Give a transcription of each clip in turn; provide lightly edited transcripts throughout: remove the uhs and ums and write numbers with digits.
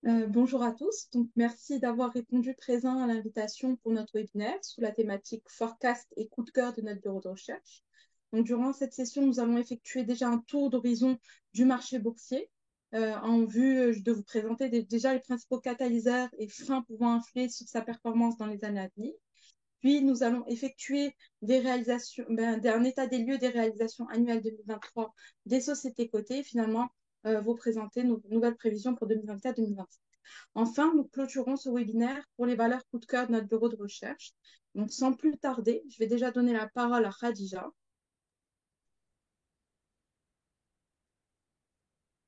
Bonjour à tous. Donc, merci d'avoir répondu présent à l'invitation pour notre webinaire sous la thématique Forecast et coup de cœur de notre bureau de recherche. Donc, durant cette session, nous allons effectuer déjà un tour d'horizon du marché boursier en vue de vous présenter déjà les principaux catalyseurs et freins pouvant influer sur sa performance dans les années à venir. Puis, nous allons effectuer des réalisations, un état des lieux des réalisations annuelles 2023 des sociétés cotées et finalement vous présenter nos nouvelles prévisions pour 2024-2025. Enfin, nous clôturons ce webinaire pour les valeurs coup de cœur de notre bureau de recherche. Donc, sans plus tarder, je vais déjà donner la parole à Khadija.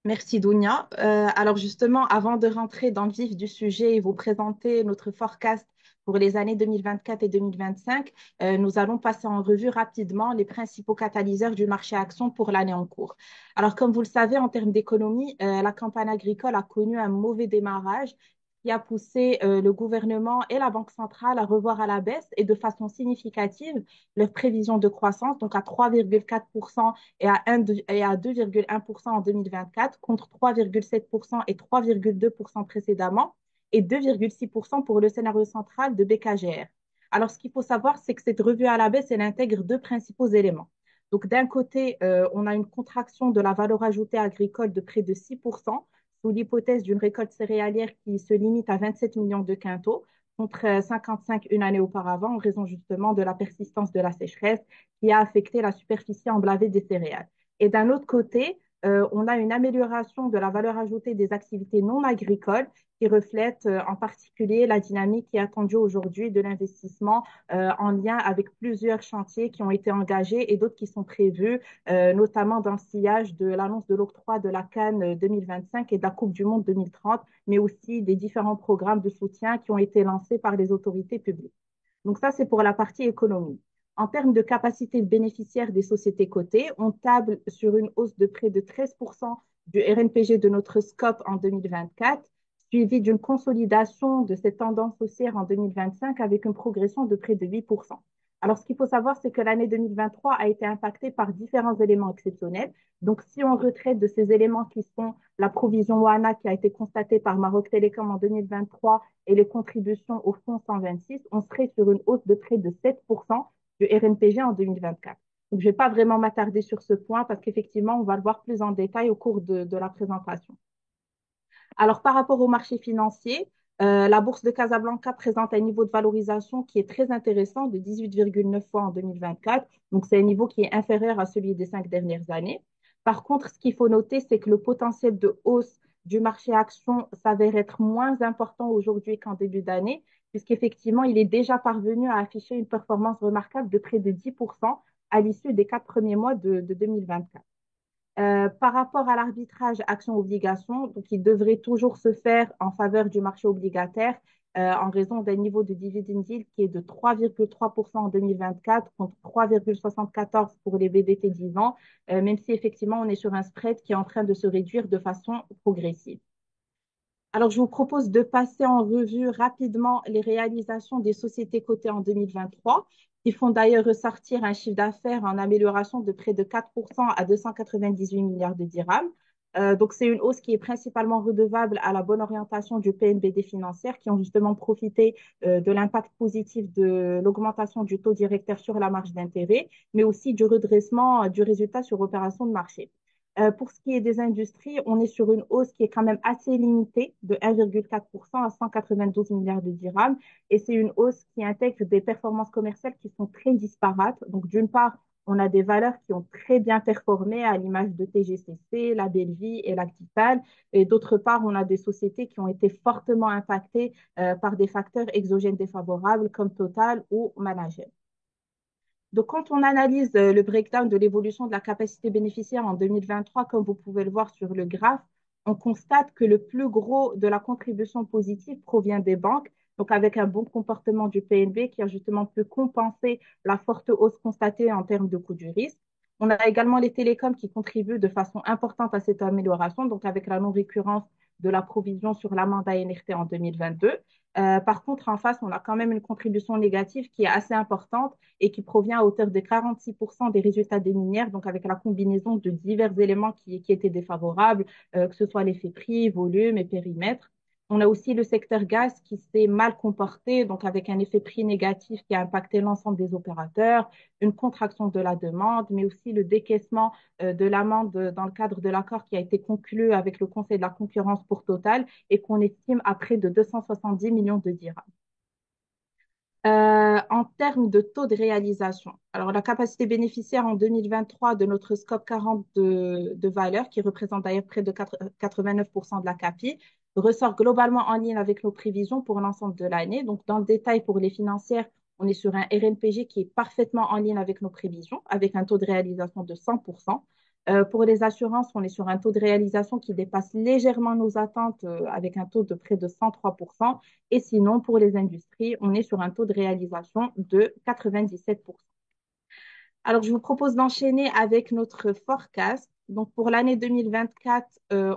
Merci Dounia. Alors justement, avant de rentrer dans le vif du sujet et vous présenter notre forecast pour les années 2024 et 2025, nous allons passer en revue rapidement les principaux catalyseurs du marché action pour l'année en cours. Alors comme vous le savez, en termes d'économie, la campagne agricole a connu un mauvais démarrage qui a poussé le gouvernement et la Banque centrale à revoir à la baisse et de façon significative leurs prévisions de croissance, donc à 3,4% et à 2,1% en 2024 contre 3,7% et 3,2% précédemment et 2,6% pour le scénario central de BKGR. Alors, ce qu'il faut savoir, c'est que cette revue à la baisse, elle intègre deux principaux éléments. Donc, d'un côté, on a une contraction de la valeur ajoutée agricole de près de 6%, sous l'hypothèse d'une récolte céréalière qui se limite à 27 millions de quintaux, contre 55 une année auparavant, en raison justement de la persistance de la sécheresse qui a affecté la superficie emblavée des céréales. Et d'un autre côté, on a une amélioration de la valeur ajoutée des activités non agricoles qui reflète en particulier la dynamique qui est attendue aujourd'hui de l'investissement en lien avec plusieurs chantiers qui ont été engagés et d'autres qui sont prévus, notamment dans le sillage de l'annonce de l'octroi de la Cannes 2025 et de la Coupe du Monde 2030, mais aussi des différents programmes de soutien qui ont été lancés par les autorités publiques. Donc ça, c'est pour la partie économie. En termes de capacité bénéficiaire des sociétés cotées, on table sur une hausse de près de 13% du RNPG de notre scope en 2024, suivi d'une consolidation de cette tendance haussière en 2025 avec une progression de près de 8%. Alors, ce qu'il faut savoir, c'est que l'année 2023 a été impactée par différents éléments exceptionnels. Donc, si on retraite de ces éléments qui sont la provision WANA qui a été constatée par Maroc Télécom en 2023 et les contributions au fonds 126, on serait sur une hausse de près de 7% du RNPG en 2024. Donc, je ne vais pas vraiment m'attarder sur ce point parce qu'effectivement, on va le voir plus en détail au cours de la présentation. Alors, par rapport au marché financier, la bourse de Casablanca présente un niveau de valorisation qui est très intéressant de 18,9 fois en 2024. Donc, c'est un niveau qui est inférieur à celui des 5 dernières années. Par contre, ce qu'il faut noter, c'est que le potentiel de hausse du marché action s'avère être moins important aujourd'hui qu'en début d'année, puisqu'effectivement, il est déjà parvenu à afficher une performance remarquable de près de 10% à l'issue des 4 premiers mois de 2024. Par rapport à l'arbitrage action-obligation, donc il devrait toujours se faire en faveur du marché obligataire en raison d'un niveau de dividend yield qui est de 3,3% en 2024 contre 3,74% pour les BDT 10 ans, même si effectivement on est sur un spread qui est en train de se réduire de façon progressive. Alors, je vous propose de passer en revue rapidement les réalisations des sociétés cotées en 2023, qui font d'ailleurs ressortir un chiffre d'affaires en amélioration de près de 4% à 298 milliards de dirhams. Donc, c'est une hausse qui est principalement redevable à la bonne orientation du PNBD financière, qui ont justement profité de l'impact positif de l'augmentation du taux directeur sur la marge d'intérêt, mais aussi du redressement du résultat sur opération de marché. Pour ce qui est des industries, on est sur une hausse qui est quand même assez limitée de 1,4% à 192 milliards de dirhams. Et c'est une hausse qui intègre des performances commerciales qui sont très disparates. Donc, d'une part, on a des valeurs qui ont très bien performé à l'image de TGCC, la Bellevie et l'Actital. Et d'autre part, on a des sociétés qui ont été fortement impactées par des facteurs exogènes défavorables comme Total ou Manager. Donc, quand on analyse le breakdown de l'évolution de la capacité bénéficiaire en 2023, comme vous pouvez le voir sur le graphe, on constate que le plus gros de la contribution positive provient des banques, donc avec un bon comportement du PNB qui a justement pu compenser la forte hausse constatée en termes de coût du risque. On a également les télécoms qui contribuent de façon importante à cette amélioration, donc avec la non-récurrence de la provision sur l'amende ANRT en 2022. Par contre, en face, on a quand même une contribution négative qui est assez importante et qui provient à hauteur de 46% des résultats des minières, donc avec la combinaison de divers éléments qui étaient défavorables, que ce soit l'effet prix, volume et périmètre. On a aussi le secteur gaz qui s'est mal comporté, donc avec un effet prix négatif qui a impacté l'ensemble des opérateurs, une contraction de la demande, mais aussi le décaissement de l'amende dans le cadre de l'accord qui a été conclu avec le Conseil de la concurrence pour Total et qu'on estime à près de 270 millions de dirhams. En termes de taux de réalisation, alors la capacité bénéficiaire en 2023 de notre scope 40 de valeur, qui représente d'ailleurs près de 89% de la CAPI, ressort globalement en ligne avec nos prévisions pour l'ensemble de l'année. Donc, dans le détail, pour les financières, on est sur un RNPG qui est parfaitement en ligne avec nos prévisions, avec un taux de réalisation de 100%. Pour les assurances, on est sur un taux de réalisation qui dépasse légèrement nos attentes avec un taux de près de 103%. Et sinon, pour les industries, on est sur un taux de réalisation de 97%. Alors, je vous propose d'enchaîner avec notre forecast. Donc, pour l'année 2024,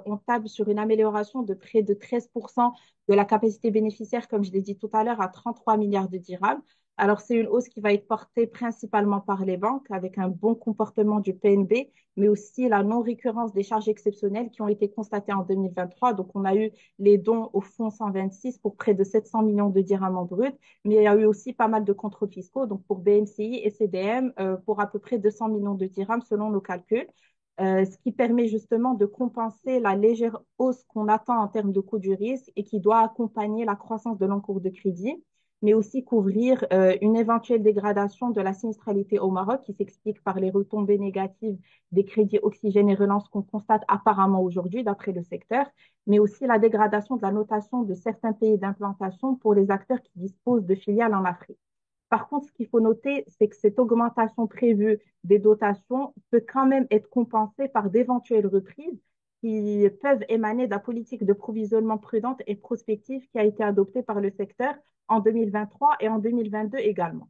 on table sur une amélioration de près de 13% de la capacité bénéficiaire, comme je l'ai dit tout à l'heure, à 33 milliards de dirhams. Alors, c'est une hausse qui va être portée principalement par les banques, avec un bon comportement du PNB, mais aussi la non-récurrence des charges exceptionnelles qui ont été constatées en 2023. Donc, on a eu les dons au fonds 126 pour près de 700 millions de dirhams en brut, mais il y a eu aussi pas mal de contrôles fiscaux, donc pour BMCI et CDM, pour à peu près 200 millions de dirhams selon nos calculs, ce qui permet justement de compenser la légère hausse qu'on attend en termes de coût du risque et qui doit accompagner la croissance de l'encours de crédit, mais aussi couvrir une éventuelle dégradation de la sinistralité au Maroc qui s'explique par les retombées négatives des crédits oxygène et relance qu'on constate apparemment aujourd'hui d'après le secteur, mais aussi la dégradation de la notation de certains pays d'implantation pour les acteurs qui disposent de filiales en Afrique. Par contre, ce qu'il faut noter, c'est que cette augmentation prévue des dotations peut quand même être compensée par d'éventuelles reprises qui peuvent émaner de la politique de provisionnement prudente et prospective qui a été adoptée par le secteur en 2023 et en 2022 également.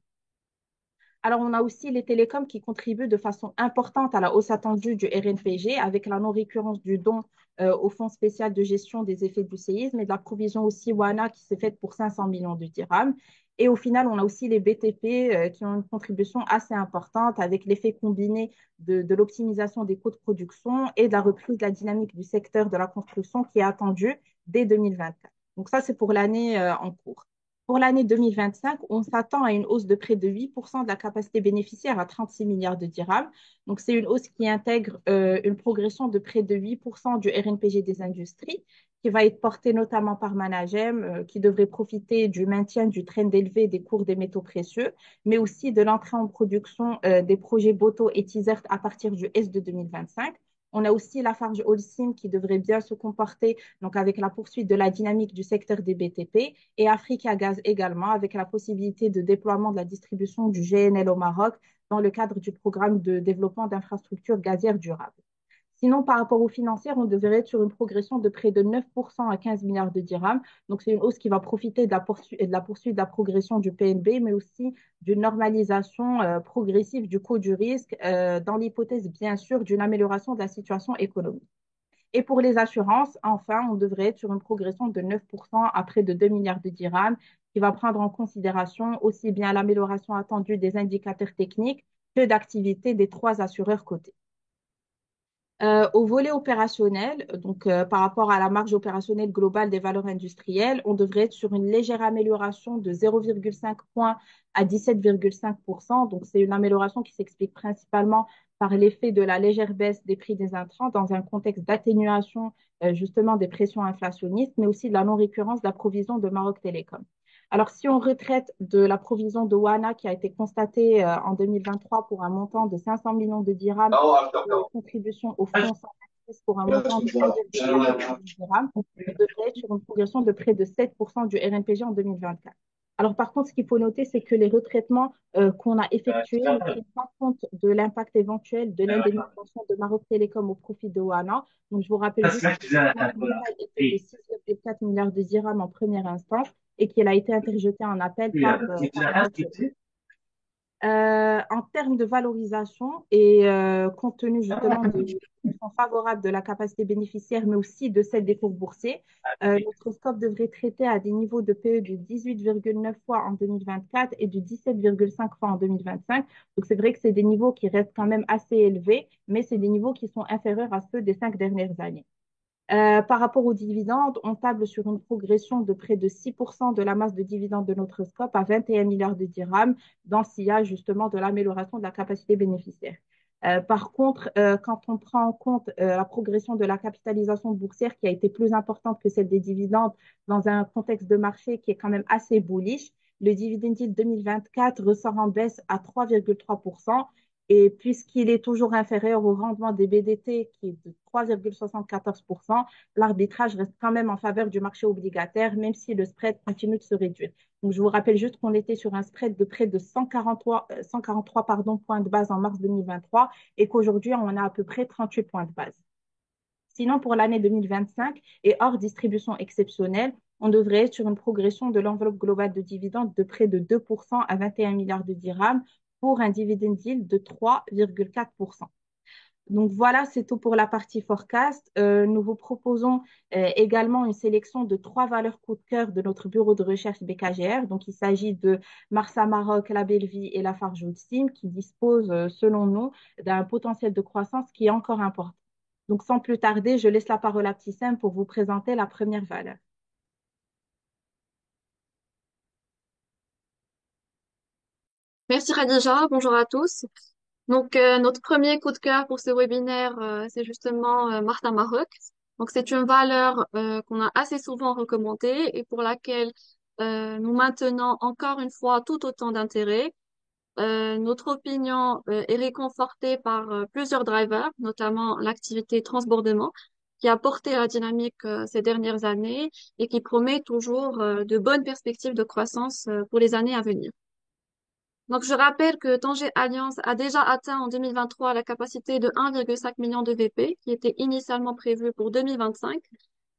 Alors, on a aussi les télécoms qui contribuent de façon importante à la hausse attendue du RNPG avec la non-récurrence du don au Fonds spécial de gestion des effets du séisme et de la provision aussi WANA qui s'est faite pour 500 millions de dirhams. Et au final, on a aussi les BTP qui ont une contribution assez importante avec l'effet combiné de l'optimisation des coûts de production et de la reprise de la dynamique du secteur de la construction qui est attendue dès 2024. Donc ça, c'est pour l'année en cours. Pour l'année 2025, on s'attend à une hausse de près de 8% de la capacité bénéficiaire à 36 milliards de dirhams. Donc, c'est une hausse qui intègre une progression de près de 8% du RNPG des industries, qui va être portée notamment par Managem, qui devrait profiter du maintien du trend élevé des cours des métaux précieux, mais aussi de l'entrée en production des projets Boto et Tizert à partir du S de 2025. On a aussi la Farge Holcim qui devrait bien se comporter donc avec la poursuite de la dynamique du secteur des BTP et Africa Gaz également avec la possibilité de déploiement de la distribution du GNL au Maroc dans le cadre du programme de développement d'infrastructures gazières durables. Sinon, par rapport aux financières, on devrait être sur une progression de près de 9% à 15 milliards de dirhams. Donc, c'est une hausse qui va profiter de la poursuite de la progression du PNB, mais aussi d'une normalisation progressive du coût du risque, dans l'hypothèse, bien sûr, d'une amélioration de la situation économique. Et pour les assurances, enfin, on devrait être sur une progression de 9% à près de 2 milliards de dirhams, qui va prendre en considération aussi bien l'amélioration attendue des indicateurs techniques que d'activité des trois assureurs cotés. Au volet opérationnel, donc par rapport à la marge opérationnelle globale des valeurs industrielles, on devrait être sur une légère amélioration de 0,5 points à 17,5%. Donc, c'est une amélioration qui s'explique principalement par l'effet de la légère baisse des prix des intrants dans un contexte d'atténuation justement des pressions inflationnistes, mais aussi de la non-récurrence de la provision de Maroc Télécom. Alors, si on retraite de la provision de WANA qui a été constatée en 2023 pour un montant de 500 millions de dirhams, contribution au fonds sans actrice pour un montant de 1,4 milliard de dirhams, on devrait être sur une progression de près de 7% du RNPG en 2024. Alors, par contre, ce qu'il faut noter, c'est que les retraitements qu'on a effectués ne tiennent pas compte de l'impact éventuel de l'indemnisation de Maroc Télécom au profit de WANA. Donc, je vous rappelle juste que le montant total était de 6,4 milliards de dirhams en première instance et qu'il a été interjeté en appel par Maroc Télécom. En termes de valorisation et compte tenu justement de l'évolution favorable de la capacité bénéficiaire, mais aussi de celle des cours boursiers, notre scope devrait traiter à des niveaux de PE de 18,9 fois en 2024 et de 17,5 fois en 2025. Donc, c'est vrai que c'est des niveaux qui restent quand même assez élevés, mais c'est des niveaux qui sont inférieurs à ceux des 5 dernières années. Par rapport aux dividendes, on table sur une progression de près de 6% de la masse de dividendes de notre scope à 21 milliards de dirhams dans le sillage justement de l'amélioration de la capacité bénéficiaire. Par contre, quand on prend en compte la progression de la capitalisation boursière qui a été plus importante que celle des dividendes dans un contexte de marché qui est quand même assez bullish, le dividend yield 2024 ressort en baisse à 3,3%. Et puisqu'il est toujours inférieur au rendement des BDT qui est de 3,74%, l'arbitrage reste quand même en faveur du marché obligataire, même si le spread continue de se réduire. Donc, je vous rappelle juste qu'on était sur un spread de près de 143 points de base en mars 2023 et qu'aujourd'hui, on a à peu près 38 points de base. Sinon, pour l'année 2025 et hors distribution exceptionnelle, on devrait être sur une progression de l'enveloppe globale de dividendes de près de 2% à 21 milliards de dirhams pour un dividend yield de 3,4%. Donc voilà, c'est tout pour la partie forecast. Nous vous proposons également une sélection de trois valeurs coup de cœur de notre bureau de recherche BKGR. Donc il s'agit de Marsa Maroc, La Belle Vie et la Farjoud Sim qui disposent, selon nous, d'un potentiel de croissance qui est encore important. Donc sans plus tarder, je laisse la parole à Tissem pour vous présenter la première valeur. Merci Khadija, bonjour à tous. Donc notre premier coup de cœur pour ce webinaire, c'est justement Martin Maroc. Donc c'est une valeur qu'on a assez souvent recommandée et pour laquelle nous maintenons encore une fois tout autant d'intérêt. Notre opinion est réconfortée par plusieurs drivers, notamment l'activité transbordement, qui a porté la dynamique ces dernières années et qui promet toujours de bonnes perspectives de croissance pour les années à venir. Donc, je rappelle que Tanger Alliance a déjà atteint en 2023 la capacité de 1,5 million de VP, qui était initialement prévue pour 2025.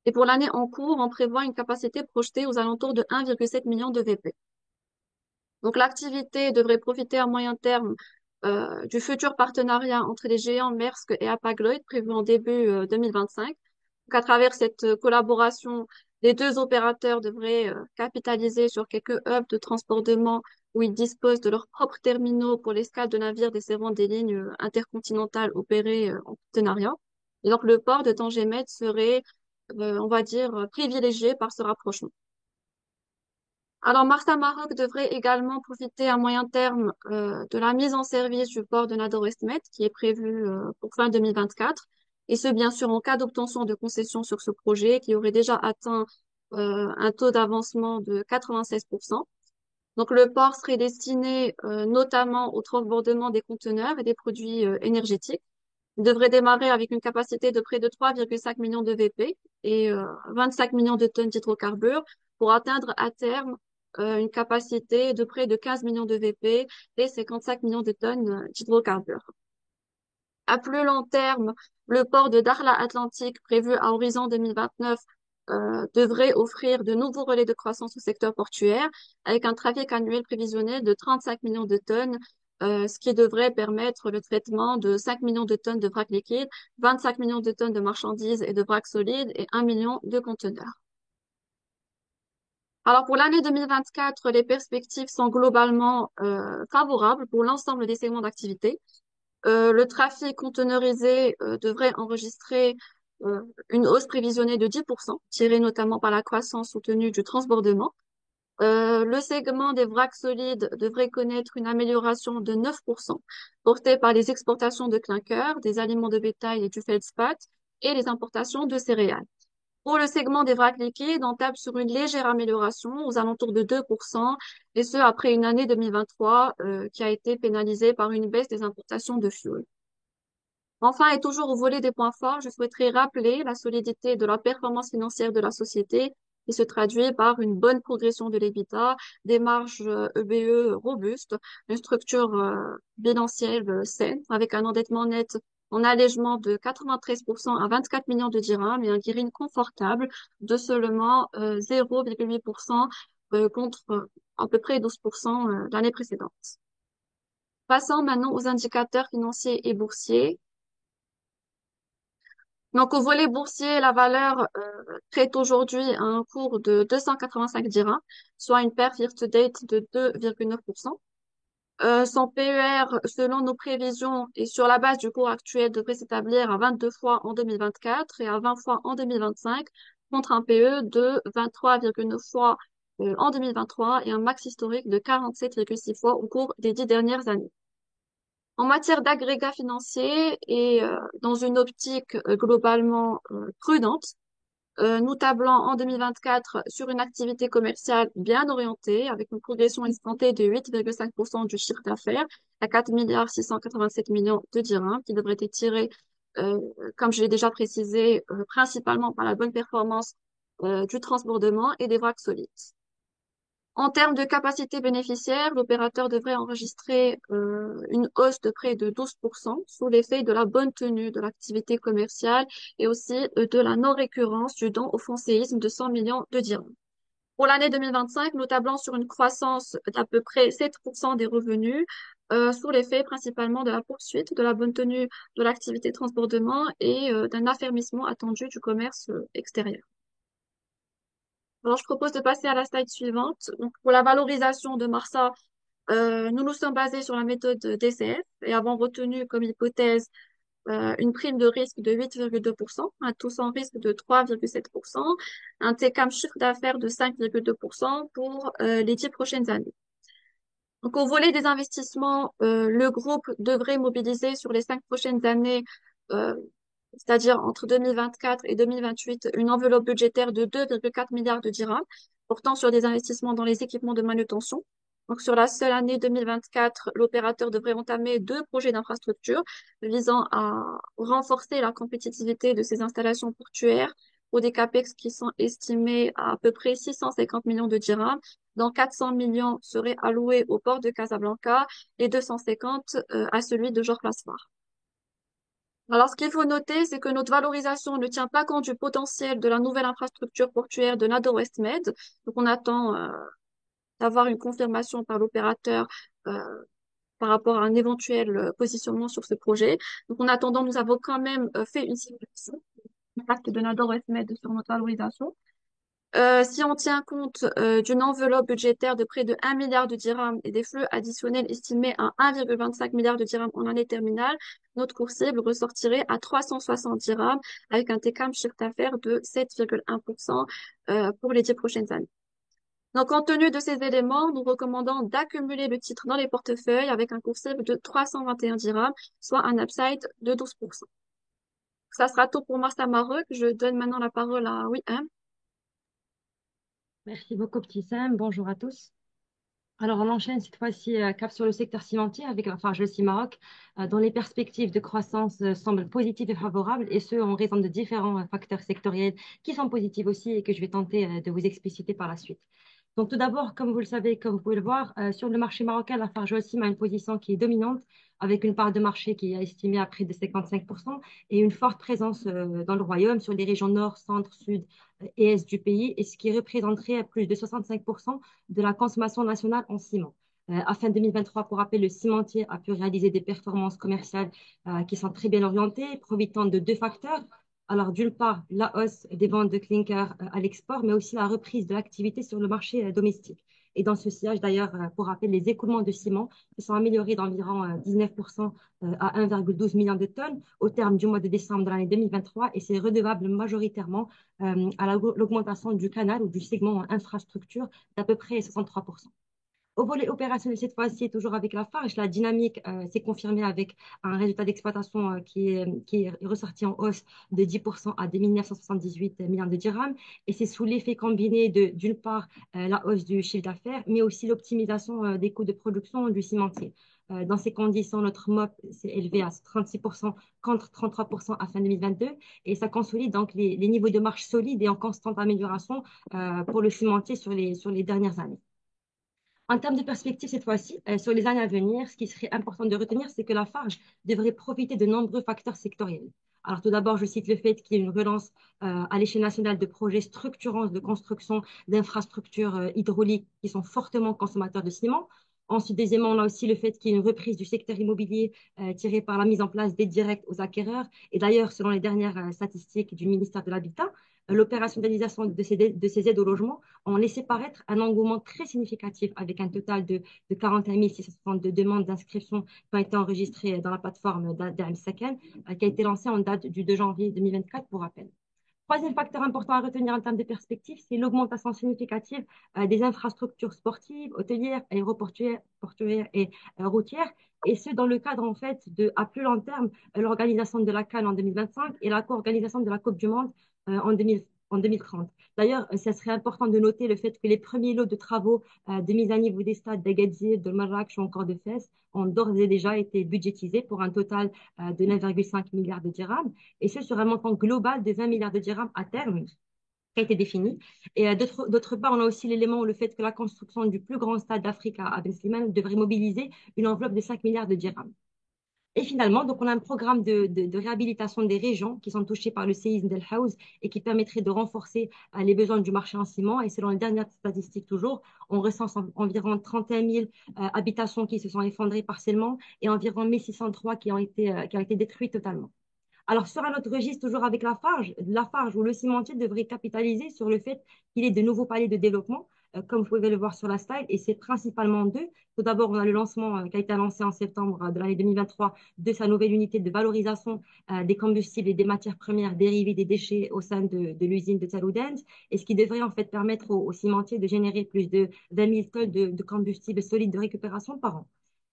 Et pour l'année en cours, on prévoit une capacité projetée aux alentours de 1,7 million de VP. Donc, l'activité devrait profiter à moyen terme du futur partenariat entre les géants Maersk et Hapag-Lloyd prévu en début 2025. Donc, à travers cette collaboration, les deux opérateurs devraient capitaliser sur quelques hubs de transbordement où ils disposent de leurs propres terminaux pour l'escale de navires desservant des lignes intercontinentales opérées en partenariat. Et donc, le port de Tanger-Med serait, on va dire, privilégié par ce rapprochement. Alors, Martin Maroc devrait également profiter à moyen terme de la mise en service du port de Nador Westmed qui est prévu pour fin 2024. Et ce, bien sûr, en cas d'obtention de concession sur ce projet qui aurait déjà atteint un taux d'avancement de 96%. Donc, le port serait destiné notamment au transbordement des conteneurs et des produits énergétiques. Il devrait démarrer avec une capacité de près de 3,5 millions de VP et 25 millions de tonnes d'hydrocarbures pour atteindre à terme une capacité de près de 15 millions de VP et 55 millions de tonnes d'hydrocarbures. À plus long terme, le port de Darla Atlantique, prévu à horizon 2029, devrait offrir de nouveaux relais de croissance au secteur portuaire avec un trafic annuel prévisionnel de 35 millions de tonnes, ce qui devrait permettre le traitement de 5 millions de tonnes de vrac liquide, 25 millions de tonnes de marchandises et de vrac solides et 1 million de conteneurs. Alors pour l'année 2024, les perspectives sont globalement favorables pour l'ensemble des segments d'activité. Le trafic conteneurisé devrait enregistrer une hausse prévisionnée de 10%, tirée notamment par la croissance soutenue du transbordement. Le segment des vracs solides devrait connaître une amélioration de 9%, portée par les exportations de clinker, des aliments de bétail et du feldspath, et les importations de céréales. Pour le segment des vracs liquides, on tape sur une légère amélioration aux alentours de 2%, et ce après une année 2023 qui a été pénalisée par une baisse des importations de fuel. Enfin, et toujours au volet des points forts, je souhaiterais rappeler la solidité de la performance financière de la société qui se traduit par une bonne progression de l'EBITDA, des marges EBE robustes, une structure bilancielle saine avec un endettement net en allègement de 93% à 24 millions de dirhams et un gearing confortable de seulement 0,8% contre à peu près 12% l'année précédente. Passons maintenant aux indicateurs financiers et boursiers. Donc, au volet boursier, la valeur traite aujourd'hui à un cours de 285 dirhams, soit une perf year to date de 2,9%. Son PER, selon nos prévisions et sur la base du cours actuel, devrait s'établir à 22 fois en 2024 et à 20 fois en 2025, contre un PE de 23,9 fois en 2023 et un max historique de 47,6 fois au cours des 10 dernières années. En matière d'agrégats financiers et dans une optique globalement prudente, nous tablons en 2024 sur une activité commerciale bien orientée, avec une progression escomptée de 8,5% du chiffre d'affaires à 4 milliards 687 millions de dirhams, qui devrait être tiré, euh, comme je l'ai déjà précisé, principalement par la bonne performance du transbordement et des vracs solides. En termes de capacité bénéficiaire, l'opérateur devrait enregistrer une hausse de près de 12% sous l'effet de la bonne tenue de l'activité commerciale et aussi de la non-récurrence du don au fonds séisme de 100 millions de dirhams. Pour l'année 2025, nous tablons sur une croissance d'à peu près 7% des revenus, sous l'effet principalement de la poursuite de la bonne tenue de l'activité transbordement et d'un affermissement attendu du commerce extérieur. Alors, je propose de passer à la slide suivante. Donc, pour la valorisation de Marsa, nous nous sommes basés sur la méthode DCF et avons retenu comme hypothèse une prime de risque de 8,2%, un taux sans risque de 3,7%, un TCAM chiffre d'affaires de 5,2% pour les 10 prochaines années. Donc, au volet des investissements, le groupe devrait mobiliser sur les 5 prochaines années, euh, c'est-à-dire entre 2024 et 2028, une enveloppe budgétaire de 2,4 milliards de dirhams, portant sur des investissements dans les équipements de manutention. Donc, sur la seule année 2024, l'opérateur devrait entamer 2 projets d'infrastructure visant à renforcer la compétitivité de ses installations portuaires pour des CAPEX qui sont estimés à peu près 650 millions de dirhams, dont 400 millions seraient alloués au port de Casablanca et 250 à celui de Jorge-Lasfar. Alors, ce qu'il faut noter, c'est que notre valorisation ne tient pas compte du potentiel de la nouvelle infrastructure portuaire de Nado West Med. Donc, on attend d'avoir une confirmation par l'opérateur euh, par rapport à un éventuel positionnement sur ce projet. Donc, en attendant, nous avons quand même fait une simulation l'impact de Nado West Med sur notre valorisation. Si on tient compte d'une enveloppe budgétaire de près de 1 milliard de dirhams et des flux additionnels estimés à 1,25 milliard de dirhams en année terminale, notre cours cible ressortirait à 360 dirhams avec un TCAM chiffre d'affaires de 7,1% pour les 10 prochaines années. Donc, compte tenu de ces éléments, nous recommandons d'accumuler le titre dans les portefeuilles avec un cours cible de 321 dirhams, soit un upside de 12%. Ça sera tout pour Marsa Maroc. Je donne maintenant la parole à Wim. Merci beaucoup, petit Sam. Bonjour à tous. Alors, on enchaîne cette fois-ci cap sur le secteur cimentier avec la Farge Maroc, dont les perspectives de croissance semblent positives et favorables, et ce, en raison de différents facteurs sectoriels qui sont positifs aussi et que je vais tenter de vous expliciter par la suite. Donc, tout d'abord, comme vous le savez, comme vous pouvez le voir, sur le marché marocain, la Farge a une position qui est dominante, avec une part de marché qui est estimée à près de 55% et une forte présence dans le royaume sur les régions nord, centre, sud et est du pays, et ce qui représenterait plus de 65% de la consommation nationale en ciment. À fin 2023, pour rappel, le cimentier a pu réaliser des performances commerciales qui sont très bien orientées, profitant de 2 facteurs. Alors, d'une part, la hausse des ventes de clinker à l'export, mais aussi la reprise de l'activité sur le marché domestique. Et dans ce sillage, d'ailleurs, pour rappel, les écoulements de ciment se sont améliorés d'environ 19% à 1,12 million de tonnes au terme du mois de décembre de l'année 2023, et c'est redevable majoritairement à l'augmentation du canal ou du segment infrastructure d'à peu près 63%. Au volet opérationnel, cette fois-ci, toujours avec la Farge, la dynamique s'est confirmée avec un résultat d'exploitation qui est ressorti en hausse de 10% à 2 978 millions de dirhams. Et c'est sous l'effet combiné d'une part, la hausse du chiffre d'affaires, mais aussi l'optimisation des coûts de production du cimentier. Dans ces conditions, notre MOP s'est élevé à 36% contre 33% à fin 2022, et ça consolide donc les niveaux de marge solides et en constante amélioration pour le cimentier sur les dernières années. En termes de perspective, cette fois-ci, sur les années à venir, ce qui serait important de retenir, c'est que la Farge devrait profiter de nombreux facteurs sectoriels. Alors, tout d'abord, je cite le fait qu'il y ait une relance à l'échelle nationale de projets structurants de construction d'infrastructures hydrauliques qui sont fortement consommateurs de ciment. Ensuite, deuxièmement, on a aussi le fait qu'il y ait une reprise du secteur immobilier tirée par la mise en place d'aides directes aux acquéreurs. Et d'ailleurs, selon les dernières statistiques du ministère de l'Habitat, l'opérationnalisation de ces aides au logement ont laissé paraître un engouement très significatif avec un total de 41 662 demandes d'inscription qui ont été enregistrées dans la plateforme d'Am Saken, qui a été lancée en date du 2 janvier 2024, pour rappel. Troisième facteur important à retenir en termes de perspective, c'est l'augmentation significative des infrastructures sportives, hôtelières, aéroportuaires, portuaires et routières, et ce dans le cadre en fait de, à plus long terme, l'organisation de la CAN en 2025 et la co-organisation de la Coupe du Monde en 2030. D'ailleurs, ça serait important de noter le fait que les premiers lots de travaux de mise à niveau des stades d'Agadir, de Marrakech ou encore de Fès ont d'ores et déjà été budgétisés pour un total de 9,5 milliards de dirhams, et ce sur un montant global de 20 milliards de dirhams à terme qui a été défini. Et d'autre part, on a aussi l'élément, le fait que la construction du plus grand stade d'Afrique à Ben Slimane devrait mobiliser une enveloppe de 5 milliards de dirhams. Et finalement, donc, on a un programme de réhabilitation des régions qui sont touchées par le séisme d'El Haouz et qui permettrait de renforcer les besoins du marché en ciment. Et selon les dernières statistiques, toujours, on recense environ 31 000 habitations qui se sont effondrées partiellement et environ 1603 qui ont été détruites totalement. Alors, sur un autre registre, toujours avec Lafarge où le cimentier devrait capitaliser sur le fait qu'il ait de nouveaux paliers de développement, comme vous pouvez le voir sur la slide, et c'est principalement deux. Tout d'abord, on a le lancement qui a été annoncé en septembre de l'année 2023 de sa nouvelle unité de valorisation des combustibles et des matières premières dérivées des déchets au sein de l'usine de Taloudens, et ce qui devrait en fait permettre aux cimentiers de générer plus de 20 000 tonnes de combustible solide de récupération par an.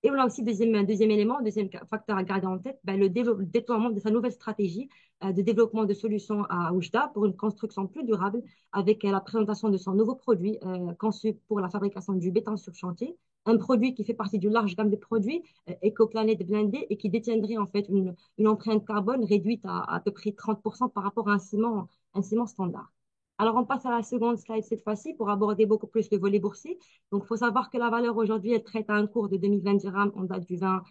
Et on a aussi deuxième élément, deuxième facteur à garder en tête, ben, le déploiement de sa nouvelle stratégie de développement de solutions à Oujda pour une construction plus durable avec la présentation de son nouveau produit conçu pour la fabrication du béton sur chantier, un produit qui fait partie d'une large gamme de produits EcoPlanet blindé et qui détiendrait en fait une empreinte carbone réduite à peu près 30% par rapport à un ciment standard. Alors, on passe à la seconde slide cette fois-ci pour aborder beaucoup plus le volet boursier. Donc, il faut savoir que la valeur aujourd'hui, elle traite à un cours de 2020 dirhams en date du 20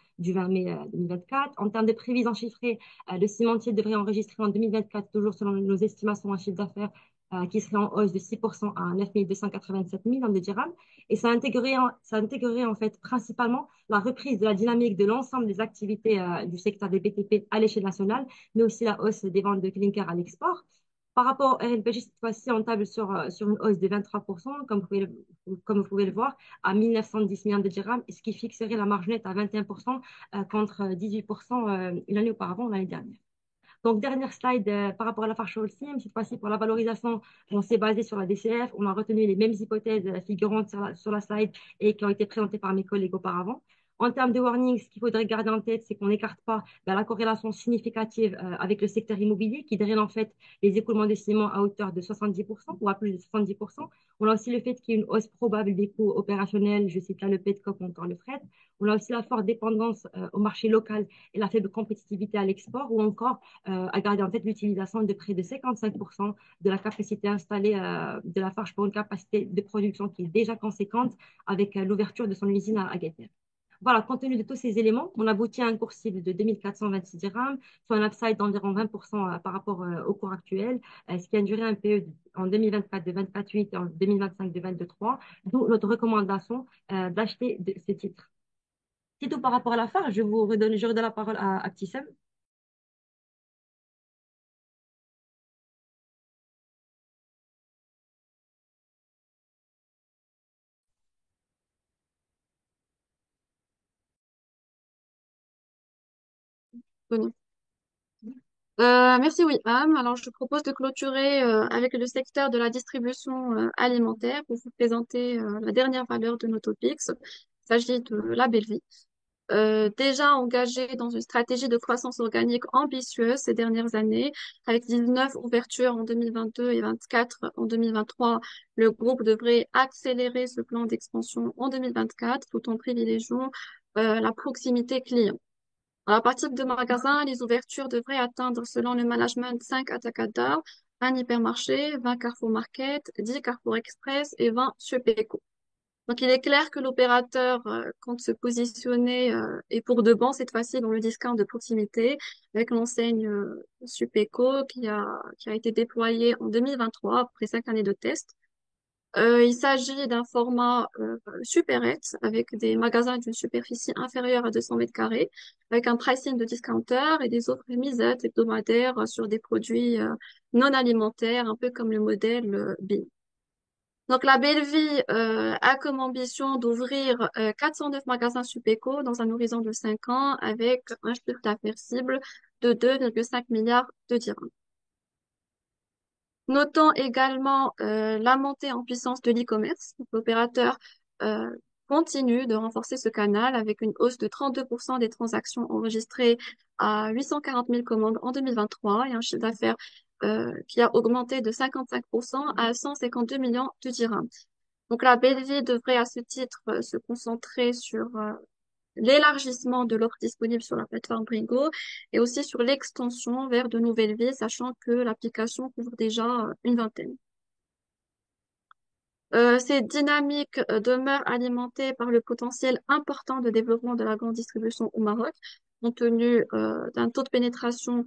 mai 2024. En termes de prévisions chiffrées, le cimentier devrait enregistrer en 2024, toujours selon nos estimations en chiffre d'affaires, qui serait en hausse de 6% à 9 287 millions de dirhams. Et ça intégrerait en fait principalement la reprise de la dynamique de l'ensemble des activités du secteur des BTP à l'échelle nationale, mais aussi la hausse des ventes de clinker à l'export. Par rapport au RNPG, cette fois-ci, on table sur une hausse de 23%, comme vous pouvez le voir, à 1910 millions de dirhams, ce qui fixerait la marge nette à 21% contre 18% une année auparavant, l'année dernière. Donc, dernière slide par rapport à la Farshol Sim, cette fois-ci pour la valorisation, on s'est basé sur la DCF, on a retenu les mêmes hypothèses figurantes sur la slide et qui ont été présentées par mes collègues auparavant. En termes de warning, ce qu'il faudrait garder en tête, c'est qu'on n'écarte pas la corrélation significative avec le secteur immobilier qui draine en fait les écoulements de ciment à hauteur de 70% ou à plus de 70%. On a aussi le fait qu'il y ait une hausse probable des coûts opérationnels, je cite là le petcoke ou encore le fret. On a aussi la forte dépendance au marché local et la faible compétitivité à l'export ou encore à garder en tête l'utilisation de près de 55% de la capacité installée de la Farge pour une capacité de production qui est déjà conséquente avec l'ouverture de son usine à Agadir. Voilà, compte tenu de tous ces éléments, on aboutit à un cours cible de 2426 dirhams, soit un upside d'environ 20% par rapport au cours actuel, ce qui induirait un PE en 2024 de 24,8 et en 2025 de 22,3, d'où notre recommandation d'acheter ce titre. C'est tout par rapport à la Farge. Je redonne la parole à Abtissem. Bonne. Merci, oui. Alors, je propose de clôturer avec le secteur de la distribution alimentaire pour vous présenter la dernière valeur de nos topics. Il s'agit de la Bellevie. Déjà engagé dans une stratégie de croissance organique ambitieuse ces dernières années, avec 19 ouvertures en 2022 et 24 en 2023, le groupe devrait accélérer ce plan d'expansion en 2024 tout en privilégiant la proximité client. À partir de magasins, les ouvertures devraient atteindre, selon le management, 5 Atacadar, un hypermarché, 20 Carrefour Market, 10 Carrefour Express et 20 Supeco. Donc, il est clair que l'opérateur compte se positionner et pour de bon cette fois-ci dans le discount de proximité avec l'enseigne Supeco qui a été déployée en 2023 après 5 années de test. Il s'agit d'un format supérette avec des magasins d'une superficie inférieure à 200 mètres carrés, avec un pricing de discounter et des offres misettes hebdomadaires sur des produits non alimentaires, un peu comme le modèle Bill. Donc la Belleville a comme ambition d'ouvrir 409 magasins Supeco dans un horizon de 5 ans avec un chiffre d'affaires cible de 2,5 milliards de dirhams. Notons également la montée en puissance de l'e-commerce. Donc, l'opérateur euh, continue de renforcer ce canal avec une hausse de 32% des transactions enregistrées à 840 000 commandes en 2023 et un chiffre d'affaires qui a augmenté de 55% à 152 millions de dirhams. Donc la Belgique devrait à ce titre se concentrer sur l'élargissement de l'offre disponible sur la plateforme Bringo et aussi sur l'extension vers de nouvelles villes, sachant que l'application couvre déjà une vingtaine. Ces dynamiques demeurent alimentées par le potentiel important de développement de la grande distribution au Maroc, compte tenu d'un taux de pénétration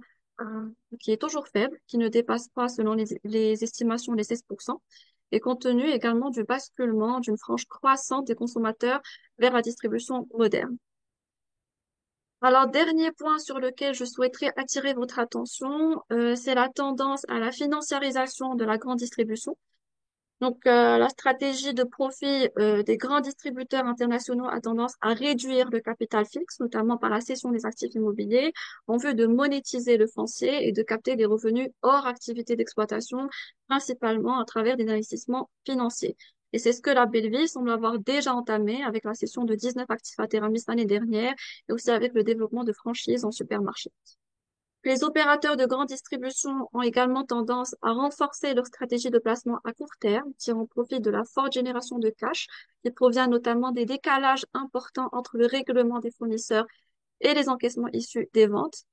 qui est toujours faible, qui ne dépasse pas, selon les estimations, les 16%, et compte tenu également du basculement d'une frange croissante des consommateurs vers la distribution moderne. Alors, dernier point sur lequel je souhaiterais attirer votre attention, c'est la tendance à la financiarisation de la grande distribution. Donc, la stratégie de profit des grands distributeurs internationaux a tendance à réduire le capital fixe, notamment par la cession des actifs immobiliers, en vue de monétiser le foncier et de capter des revenus hors activité d'exploitation, principalement à travers des investissements financiers. Et c'est ce que la Belleville semble avoir déjà entamé avec la cession de 19 actifs à Teramis l'année dernière et aussi avec le développement de franchises en supermarché. Les opérateurs de grande distribution ont également tendance à renforcer leur stratégie de placement à court terme, tirant profit de la forte génération de cash, qui provient notamment des décalages importants entre le règlement des fournisseurs et les encaissements issus des ventes.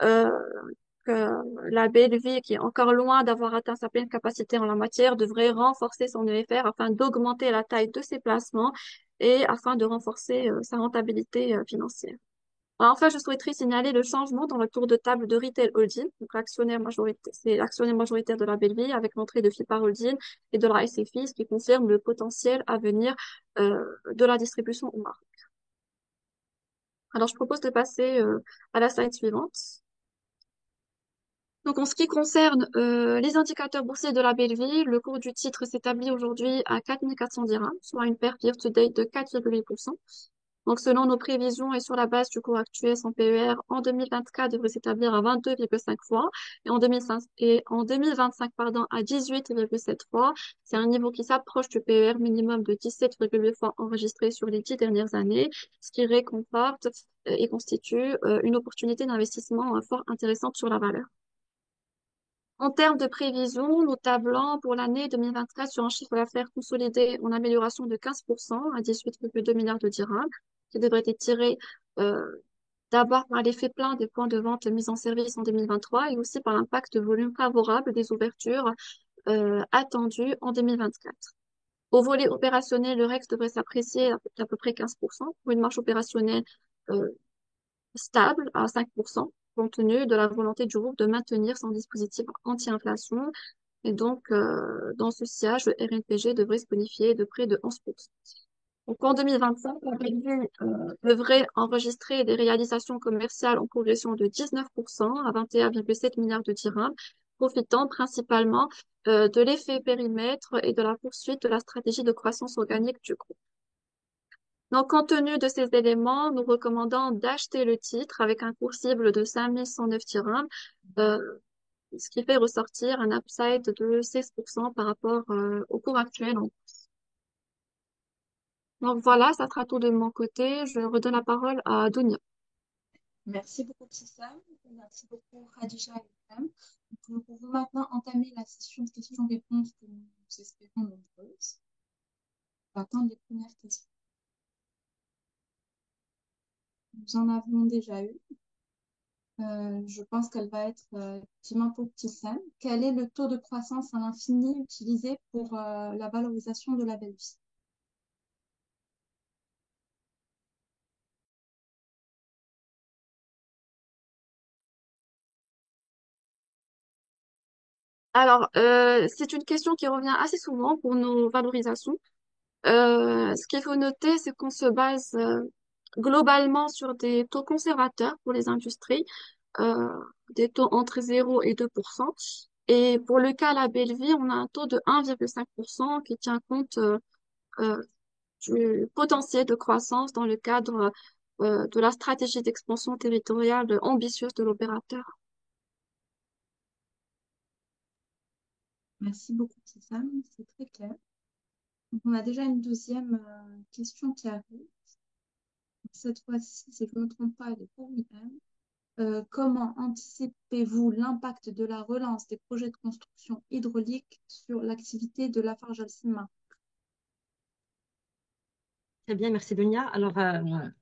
Euh, que la BLV, qui est encore loin d'avoir atteint sa pleine capacité en la matière, devrait renforcer son EFR afin d'augmenter la taille de ses placements et afin de renforcer sa rentabilité financière. Enfin, je souhaiterais signaler le changement dans le tour de table de Retail Holding. Donc, l'actionnaire majoritaire, c'est l'actionnaire majoritaire de la Belleville avec l'entrée de FIPA Holding et de la SFI, ce qui confirme le potentiel à venir de la distribution au Maroc. Alors, je propose de passer à la slide suivante. Donc, en ce qui concerne les indicateurs boursiers de la Belleville, le cours du titre s'établit aujourd'hui à 4 400 dirhams, soit une perte year-to-date de 4,8%. Donc, selon nos prévisions et sur la base du cours actuel, son PER en 2024 devrait s'établir à 22,5 fois et en 2025, pardon, à 18,7 fois. C'est un niveau qui s'approche du PER minimum de 17,8 fois enregistré sur les 10 dernières années, ce qui réconforte et constitue une opportunité d'investissement fort intéressante sur la valeur. En termes de prévision, nous tablons pour l'année 2024 sur un chiffre d'affaires consolidé en amélioration de 15% à 18,2 milliards de dirhams, qui devrait être tiré euh, d'abord par l'effet plein des points de vente mis en service en 2023 et aussi par l'impact de volume favorable des ouvertures attendues en 2024. Au volet opérationnel, le REX devrait s'apprécier à peu près 15% pour une marge opérationnelle euh, stable à 5%, compte tenu de la volonté du groupe de maintenir son dispositif anti-inflation. Et donc, dans ce sillage, le RNPG devrait se bonifier de près de 11%. Donc, en 2025, la BNP devrait enregistrer des réalisations commerciales en progression de 19% à 21,7 milliards de dirhams, profitant principalement de l'effet périmètre et de la poursuite de la stratégie de croissance organique du groupe. Donc, compte tenu de ces éléments, nous recommandons d'acheter le titre avec un cours cible de 5109 dirhams, euh, ce qui fait ressortir un upside de 16% par rapport au cours actuel. Donc voilà, ça sera tout de mon côté. Je redonne la parole à Dounia. Merci beaucoup, Tissam. Merci beaucoup, Khadija et Sam. Nous pouvons maintenant entamer la session de questions-réponses que nous espérons nombreuses. On va attendre les premières questions. Nous en avons déjà eu. Je pense qu'elle va être effectivement pour Tissam. Quel est le taux de croissance à l'infini utilisé pour la valorisation de la belle-vie? Alors, c'est une question qui revient assez souvent pour nos valorisations. Ce qu'il faut noter, c'est qu'on se base globalement sur des taux conservateurs pour les industries, euh, des taux entre 0 et 2%. Et pour le cas La Belleville, on a un taux de 1,5% qui tient compte euh, du potentiel de croissance dans le cadre de la stratégie d'expansion territoriale ambitieuse de l'opérateur. Merci beaucoup, Sam, c'est très clair. Donc, on a déjà une deuxième question qui arrive. Cette fois-ci, si je ne me trompe pas, elle est pour William. Comment anticipez-vous l'impact de la relance des projets de construction hydraulique sur l'activité de Lafarge Holcim? Très bien, merci Dunia. Alors,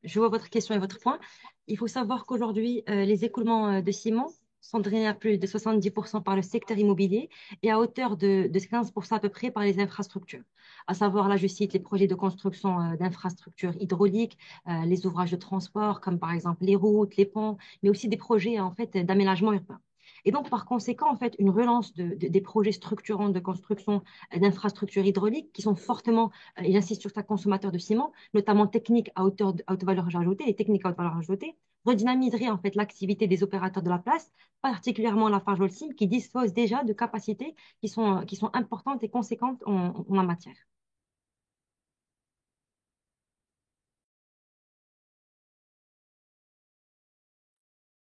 je vois votre question et votre point. Il faut savoir qu'aujourd'hui, les écoulements de ciment sont drainés à plus de 70% par le secteur immobilier et à hauteur de 15% à peu près par les infrastructures. À savoir, là, je cite les projets de construction d'infrastructures hydrauliques, les ouvrages de transport, comme par exemple les routes, les ponts, mais aussi des projets en fait d'aménagement urbain. Et donc, par conséquent, en fait, une relance des projets structurants de construction d'infrastructures hydrauliques qui sont fortement, et j'insiste sur ça, consommateurs de ciment, notamment techniques à haute valeur ajoutée, les techniques à haute valeur ajoutée, redynamiserait en fait l'activité des opérateurs de la place, particulièrement la Lafarge Holcim, qui dispose déjà de capacités qui sont importantes et conséquentes en la matière.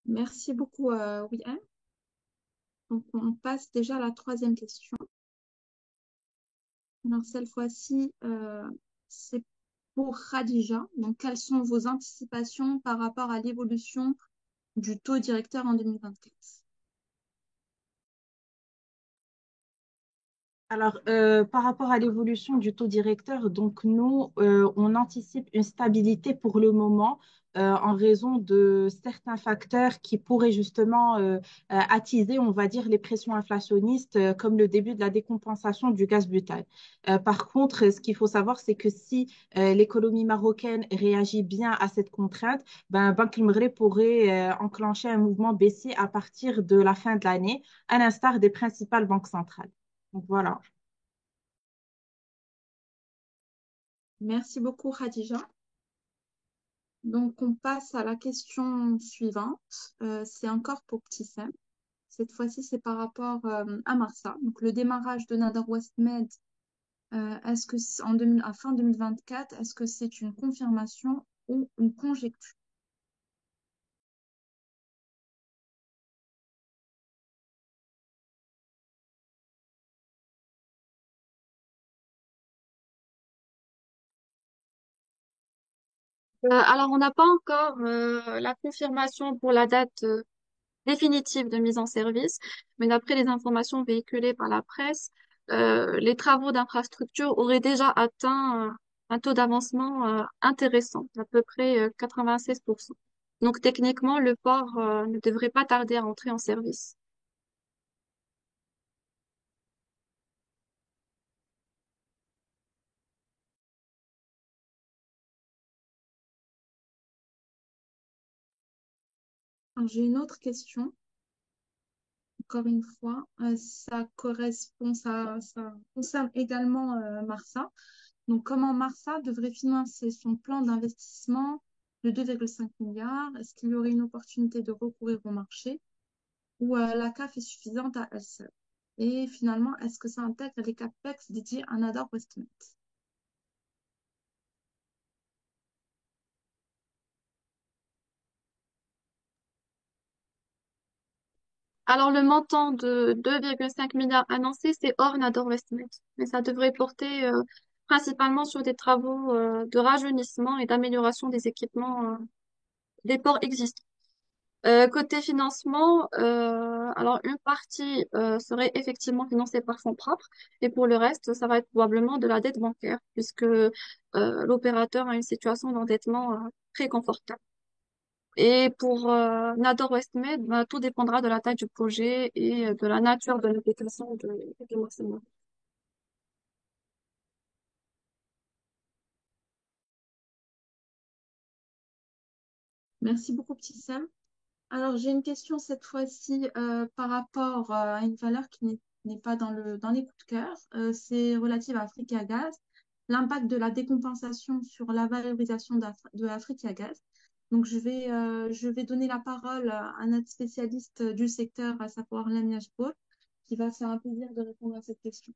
Merci beaucoup, William. Donc, on passe déjà à la troisième question. Alors, cette fois-ci, c'est pour Khadija. Donc, quelles sont vos anticipations par rapport à l'évolution du taux directeur en 2024? Alors, par rapport à l'évolution du taux directeur, donc nous, on anticipe une stabilité pour le moment en raison de certains facteurs qui pourraient justement attiser, on va dire, les pressions inflationnistes, comme le début de la décompensation du gaz butane. Par contre, ce qu'il faut savoir, c'est que si l'économie marocaine réagit bien à cette contrainte, ben, Banque el Maghreb pourrait enclencher un mouvement baissier à partir de la fin de l'année, à l'instar des principales banques centrales. Donc voilà. Merci beaucoup, Khadija. Donc, on passe à la question suivante. C'est encore pour Petit Sam. Cette fois-ci, c'est par rapport à Marsa. Donc, le démarrage de Nador Westmed, est-ce que à fin 2024, est-ce que c'est une confirmation ou une conjecture? Alors, on n'a pas encore la confirmation pour la date définitive de mise en service, mais d'après les informations véhiculées par la presse, les travaux d'infrastructure auraient déjà atteint un taux d'avancement intéressant, d'à peu près 96%. Donc, techniquement, le port ne devrait pas tarder à entrer en service. Alors, j'ai une autre question. Encore une fois, ça correspond, ça concerne également Marsa. Donc, comment Marsa devrait financer son plan d'investissement de 2,5 milliards? Est-ce qu'il y aurait une opportunité de recourir au marché ou la CAF est suffisante à elle seule? Et finalement, est-ce que ça intègre les CAPEX dédiés à Nador Westmed? Alors, le montant de 2,5 milliards annoncé, c'est hors Nador Westmed, mais ça devrait porter principalement sur des travaux de rajeunissement et d'amélioration des équipements des ports existants. Côté financement, alors une partie serait effectivement financée par fonds propres et pour le reste, ça va être probablement de la dette bancaire puisque l'opérateur a une situation d'endettement très confortable. Et pour Nador Westmed, ben, tout dépendra de la taille du projet et de la nature de l'application de Marcel. Merci beaucoup, Petit Sam. Alors, j'ai une question cette fois-ci par rapport à une valeur qui n'est n'est pas dans les coups de cœur. C'est relative à Africa Gaz, l'impact de la décompensation sur la valorisation de Africa Gaz. Donc, je vais donner la parole à notre spécialiste du secteur, à savoir Lamia Jboul, qui va se faire un plaisir de répondre à cette question.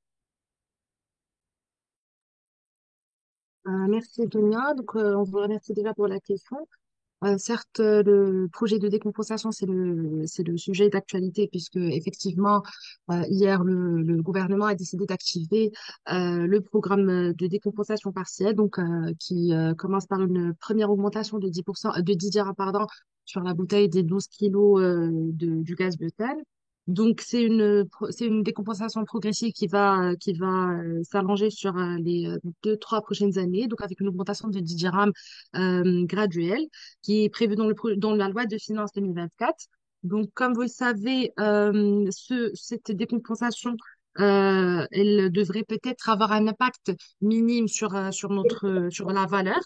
Merci Dunia. Donc, on vous remercie déjà pour la question. Certes, le projet de décompensation, c'est le sujet d'actualité puisque effectivement, hier, le gouvernement a décidé d'activer le programme de décompensation partielle, donc qui commence par une première augmentation de 10%, de 10 dirhams, pardon, sur la bouteille des 12 kilos du gaz butane. Donc, c'est une décompensation progressive qui va s'allonger sur les 2, 3 prochaines années, donc avec une augmentation de 10 dirhams graduelle qui est prévu dans la loi de finances 2024. Donc, comme vous le savez, cette décompensation, elle devrait peut-être avoir un impact minime sur la valeur,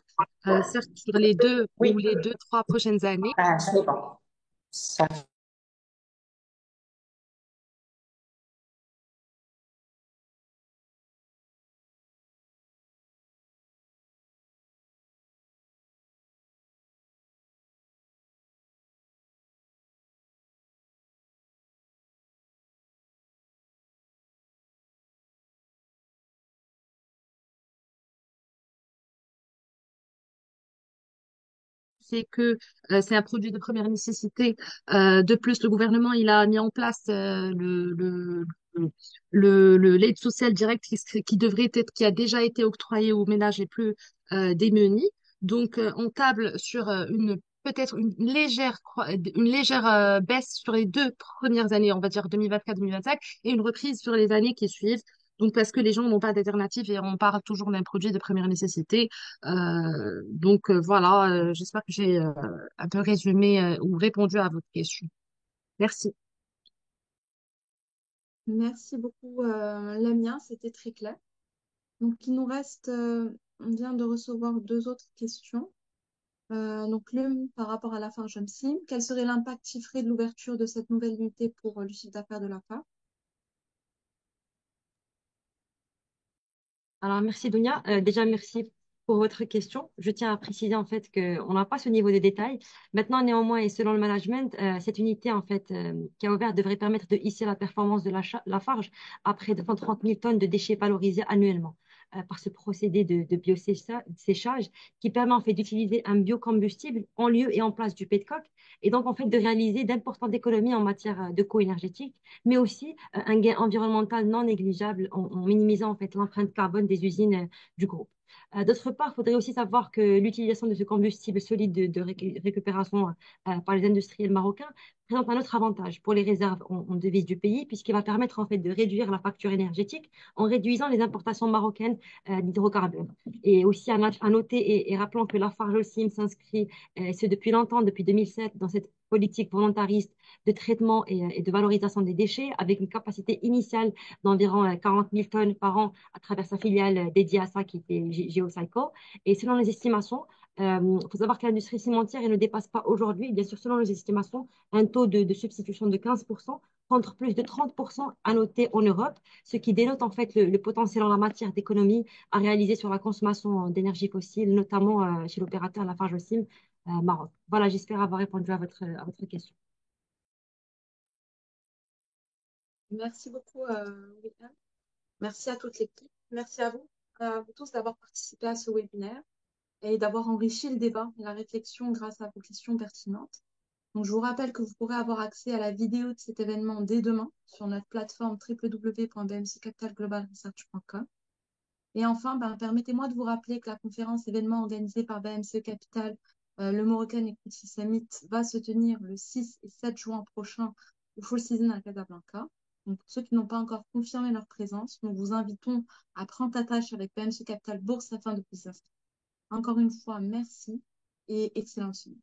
certes sur les deux ou Oui, les 2, 3 prochaines années. ça dépend. Ça C'est que c'est un produit de première nécessité. De plus, le gouvernement, il a mis en place l'aide sociale directe qui devrait être, qui a déjà été octroyée aux ménages les plus démunis. Donc, on table sur peut-être une légère baisse sur les 2 premières années, on va dire 2024-2025, et une reprise sur les années qui suivent. Donc, parce que les gens n'ont pas d'alternative et on parle toujours d'un produit de première nécessité. Voilà, j'espère que j'ai un peu résumé ou répondu à votre question. Merci. Merci beaucoup, Lamia, c'était très clair. Donc, il nous reste, on vient de recevoir deux autres questions. Donc, l'une par rapport à la Farge Sim. Quel serait l'impact chiffré de l'ouverture de cette nouvelle unité pour le chiffre d'affaires de la FA? Alors, merci Dounia. Déjà, merci pour votre question. Je tiens à préciser en fait qu'on n'a pas ce niveau de détail. Maintenant, néanmoins, et selon le management, cette unité en fait qui a ouvert devrait permettre de hisser la performance de Lafarge à près de 130 000 tonnes de déchets valorisés annuellement par ce procédé de bioséchage qui permet en fait d'utiliser un biocombustible en lieu et en place du petcoke et donc en fait de réaliser d'importantes économies en matière de coûts énergétiques, mais aussi un gain environnemental non négligeable en minimisant en fait l'empreinte carbone des usines du groupe. D'autre part, il faudrait aussi savoir que l'utilisation de ce combustible solide de récupération par les industriels marocains présente un autre avantage pour les réserves en devises du pays, puisqu'il va permettre en fait de réduire la facture énergétique en réduisant les importations marocaines d'hydrocarbures. Et aussi à noter, et rappelons que Lafarge Holcim s'inscrit, c'est depuis longtemps, depuis 2007, dans cette politique volontariste de traitement et de valorisation des déchets, avec une capacité initiale d'environ 40 000 tonnes par an à travers sa filiale dédiée à ça qui était GeoCycle. Et selon les estimations, il faut savoir que l'industrie cimentière elle ne dépasse pas aujourd'hui, bien sûr, selon les estimations, un taux de substitution de 15%, contre plus de 30% à noter en Europe, ce qui dénote en fait le potentiel en la matière d'économie à réaliser sur la consommation d'énergie fossile, notamment chez l'opérateur Lafarge Holcim Maroc. Voilà, j'espère avoir répondu à votre question. Merci beaucoup, William. Merci à toute l'équipe. Merci à vous tous d'avoir participé à ce webinaire et d'avoir enrichi le débat et la réflexion grâce à vos questions pertinentes. Donc, je vous rappelle que vous pourrez avoir accès à la vidéo de cet événement dès demain sur notre plateforme www.bmccapitalglobalresearch.com. Et enfin, permettez-moi de vous rappeler que la conférence événement organisée par BMC Capital, le Moroccan Equity Summit, va se tenir le 6 et 7 juin prochain au Four Seasons à Casablanca. Donc, pour ceux qui n'ont pas encore confirmé leur présence, nous vous invitons à prendre attache avec BMC Capital Bourse afin de vous inscrire. Encore une fois, merci et excellente semaine.